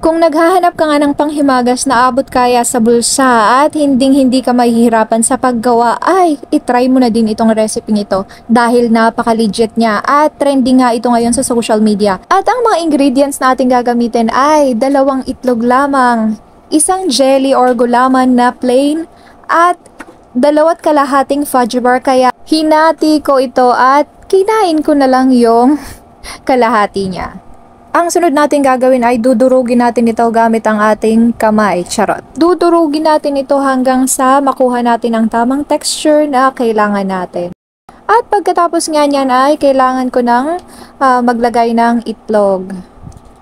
Kung naghahanap ka nga ng panghimagas na abot kaya sa bulsa at hindi ka mahihirapan sa paggawa, ay itry mo na din itong recipe ito dahil napaka-legit niya at trending nga ito ngayon sa social media. At ang mga ingredients na ating gagamitin ay 2 itlog lamang, isang jelly or gulaman na plain at 2.5 fudge bar, kaya hinati ko ito at kinain ko na lang yung kalahati niya. Ang sunod natin gagawin ay dudurugin natin ito gamit ang ating kamay. Charot. Dudurugin natin ito hanggang sa makuha natin ang tamang texture na kailangan natin. At pagkatapos nga niyan ay kailangan ko ng maglagay ng itlog.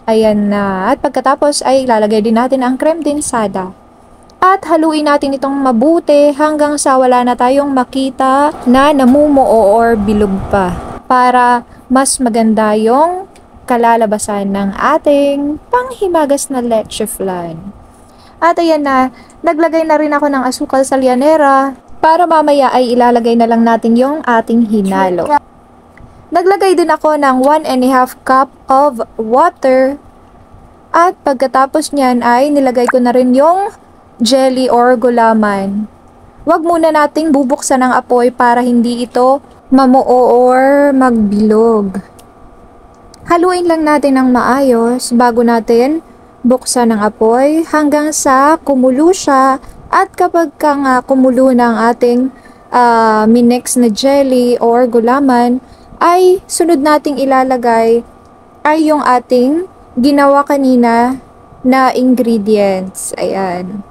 Ayan na. At pagkatapos ay ilalagay din natin ang creme densada. At haluin natin itong mabuti hanggang sa wala na tayong makita na namumuo or bilog pa. Para mas maganda yung kalalabasan ng ating panghimagas na leche flan. At ayan na, naglagay na rin ako ng asukal sa lianera para mamaya ay ilalagay na lang natin yung ating hinalo. Naglagay din ako ng 1.5 cup of water at pagkatapos niyan ay nilagay ko na rin yung jelly or gulaman. Huwag muna nating bubuksan ng apoy para hindi ito mamuo or magbilog. Haluin lang natin ng maayos bago natin buksan ang apoy hanggang sa kumulo siya, at kapag nga kumulo ng ating minix na jelly or gulaman ay sunod nating ilalagay ay yung ating ginawa kanina na ingredients. Ayan.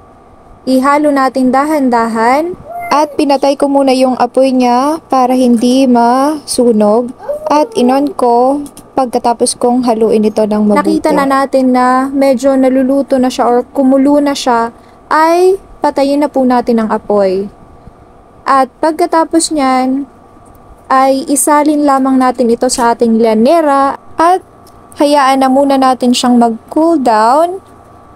Ihalo natin dahan-dahan at pinatay ko muna yung apoy niya para hindi masunog at inon ko pagkatapos kong haluin ito ng mabuti. Nakita na natin na medyo naluluto na siya or kumulo na siya, ay patayin na po natin ang apoy. At pagkatapos niyan, ay isalin lamang natin ito sa ating lianera at hayaan na muna natin siyang mag-cool down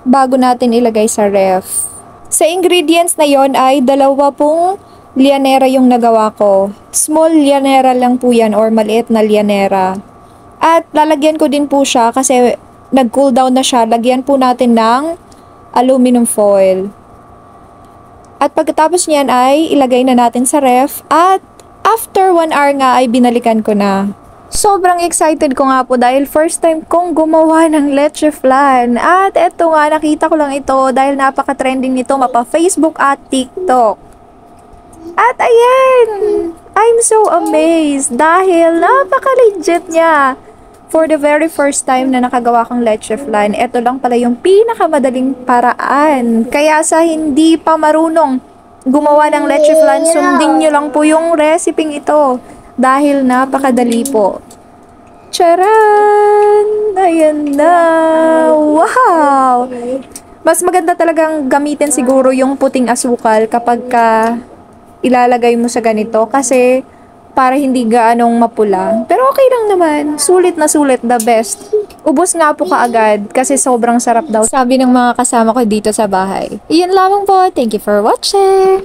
bago natin ilagay sa ref. Sa ingredients na yon ay 2 lianera yung nagawa ko. Small lianera lang po yan or maliit na lianera. At lalagyan ko din po siya kasi nag-cool down na siya. Lagyan po natin ng aluminum foil. At pagkatapos niyan ay ilagay na natin sa ref at after 1 hour nga ay binalikan ko na. Sobrang excited ko nga po dahil first time kong gumawa ng leche flan. At eto nga, nakita ko lang ito dahil napaka-trending nito mapa Facebook at TikTok. At ayan, I'm so amazed dahil napaka-legit niya. For the very first time na nakagawa kong leche flan, ito lang pala yung pinakamadaling paraan. Kaya sa hindi pa marunong gumawa ng leche flan, sundin nyo lang po yung recipe ito. Dahil napakadali po. Charan! Ayan na! Wow! Mas maganda talagang gamitin siguro yung puting asukal kapag ilalagay mo sa ganito kasi para hindi gaanong mapula. Pero okay lang naman. Sulit na sulit, the best. Ubos nga po kaagad kasi sobrang sarap daw, sabi ng mga kasama ko dito sa bahay. Iyan lamang po. Thank you for watching!